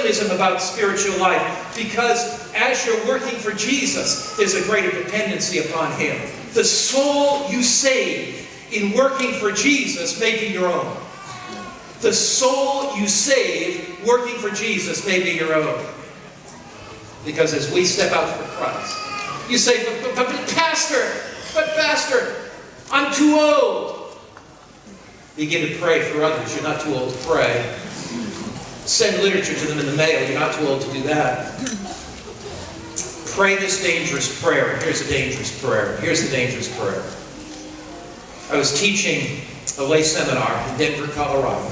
determinism about spiritual life, because as you're working for Jesus, there's a greater dependency upon Him. The soul you save in working for Jesus may be your own. The soul you save working for Jesus may be your own. Because as we step out for Christ, you say, but Pastor, I'm too old. Begin to pray for others. You're not too old to pray. Send literature to them in the mail. You're not too old to do that. Pray this dangerous prayer. Here's a dangerous prayer. Here's the dangerous prayer. I was teaching a lay seminar in Denver, Colorado.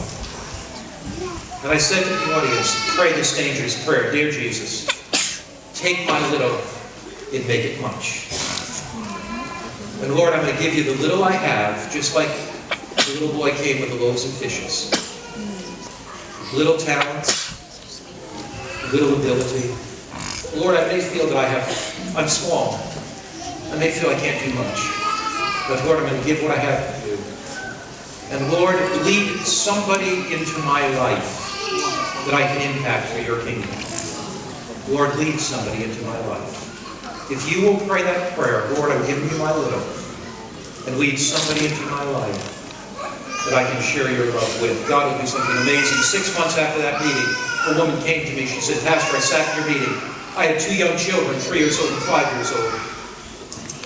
And I said to the audience, pray this dangerous prayer. Dear Jesus, take my little and make it much. And Lord, I'm going to give you the little I have, just like the little boy came with the loaves and fishes. Little talents, little ability. Lord, I may feel that I'm small. I may feel I can't do much. But Lord, I'm going to give what I have to you. And Lord, lead somebody into my life that I can impact for your kingdom. Lord, lead somebody into my life. If you will pray that prayer, Lord, I'm giving you my little, and lead somebody into my life that I can share your love with. God will do something amazing. 6 months after that meeting, a woman came to me. She said, Pastor, I sat in your meeting. I had 2 young children, 3 years old and 5 years old.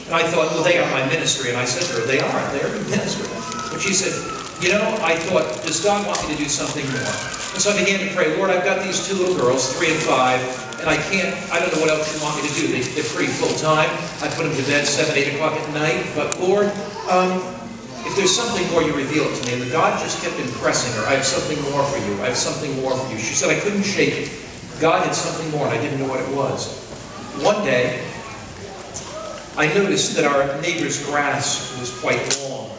And I thought, well, they are my ministry. And I said to her, they are. They're your ministry. But she said, you know, I thought, does God want me to do something more? And so I began to pray, Lord, I've got these 2 little girls, 3 and 5, and I don't know what else you want me to do. They're pretty full-time. I put them to bed 7, 8 o'clock at night. But Lord, if there's something more, you reveal it to me. And God just kept impressing her. I have something more for you. I have something more for you. She said, I couldn't shake it. God had something more, and I didn't know what it was. One day, I noticed that our neighbor's grass was quite long.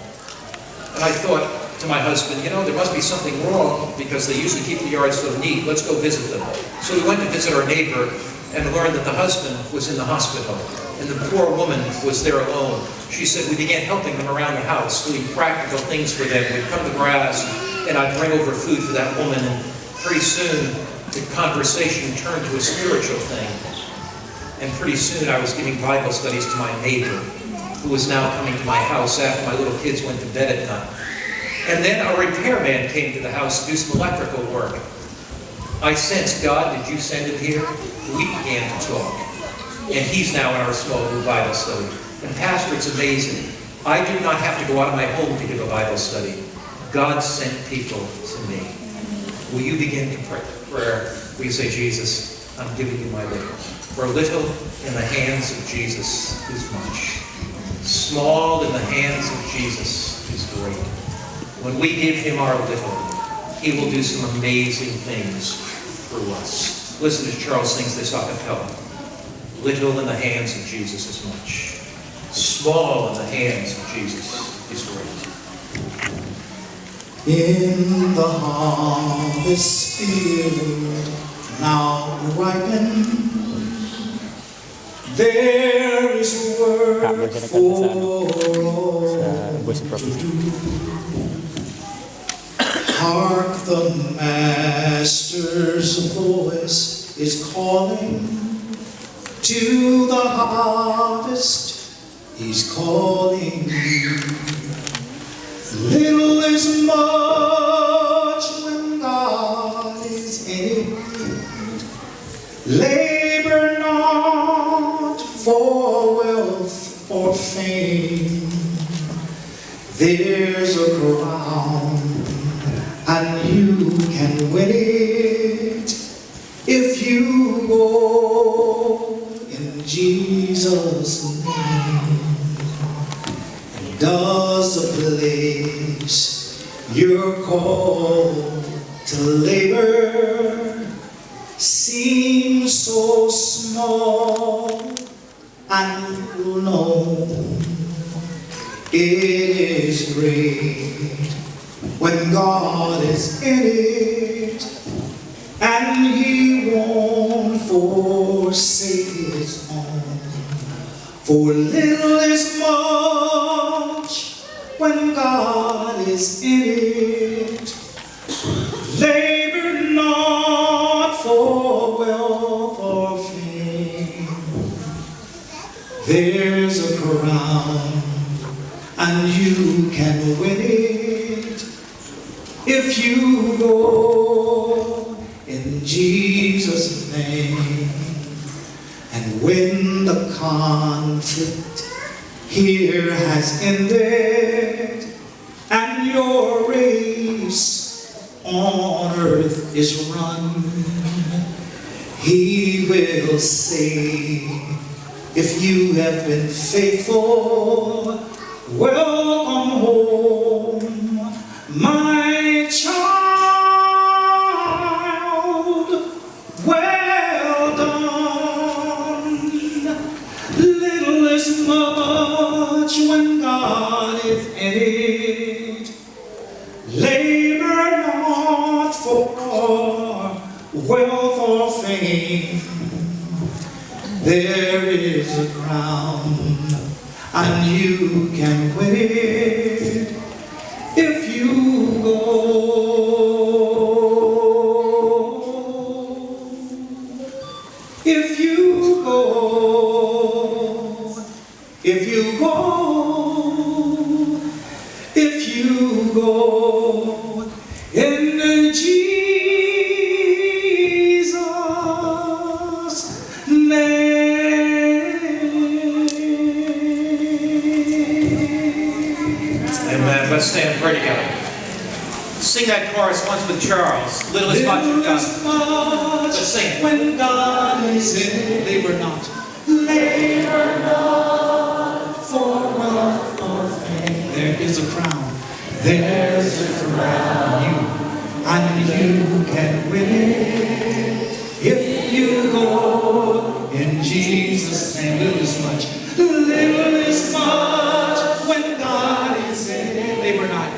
And I thought to my husband, you know, there must be something wrong because they usually keep the yard so neat. Let's go visit them. So we went to visit our neighbor and learned that the husband was in the hospital. And the poor woman was there alone. She said, we began helping them around the house, doing practical things for them. We'd cut the grass, and I'd bring over food for that woman. And pretty soon, the conversation turned to a spiritual thing. And pretty soon, I was giving Bible studies to my neighbor, who was now coming to my house after my little kids went to bed at night. And then a repairman came to the house to do some electrical work. I sensed, God, did you send him here? We began to talk. And he's now in our small group Bible study. And Pastor, it's amazing. I did not have to go out of my home to give a Bible study. God sent people to me. Will you begin to pray the prayer? Will you say, Jesus, I'm giving you my little. For little in the hands of Jesus is much. Small in the hands of Jesus is great. When we give him our little, he will do some amazing things through us. Listen as Charles sings this a cappella. Little in the hands of Jesus is much. Small in the hands of Jesus is great. In the harvest field now ripen, there is work for all to do. Hark, the Master's voice is calling. To the harvest, he's calling. Little is much when God is in it. Labor not for wealth or fame. There's a crown, and you can win it if you go in Jesus' name. And does the place you're called to labor seem so small and little known? It is great when God is in it, and he won't forsake his own. For little is much when God is in it. Labor not for you can win it if you go in Jesus' name. And when the conflict here has ended and your race on earth is run, He will say, if you have been faithful, welcome home, my child, well done. Little is much when God is in it. Labor not for wealth or fame. There is a crown, and you can win it if you go. If you go. If you go. If you go in Jesus' name. Amen. Let's stand and pray together. Sing that chorus once with Charles. Little is much when God. Let's sing it. When God is in, labor not. Labor not for wealth or fame. There is a crown. There's a crown. And you can win it if you go in Jesus' name. Little is much. Little is much when God is in it. Labor not.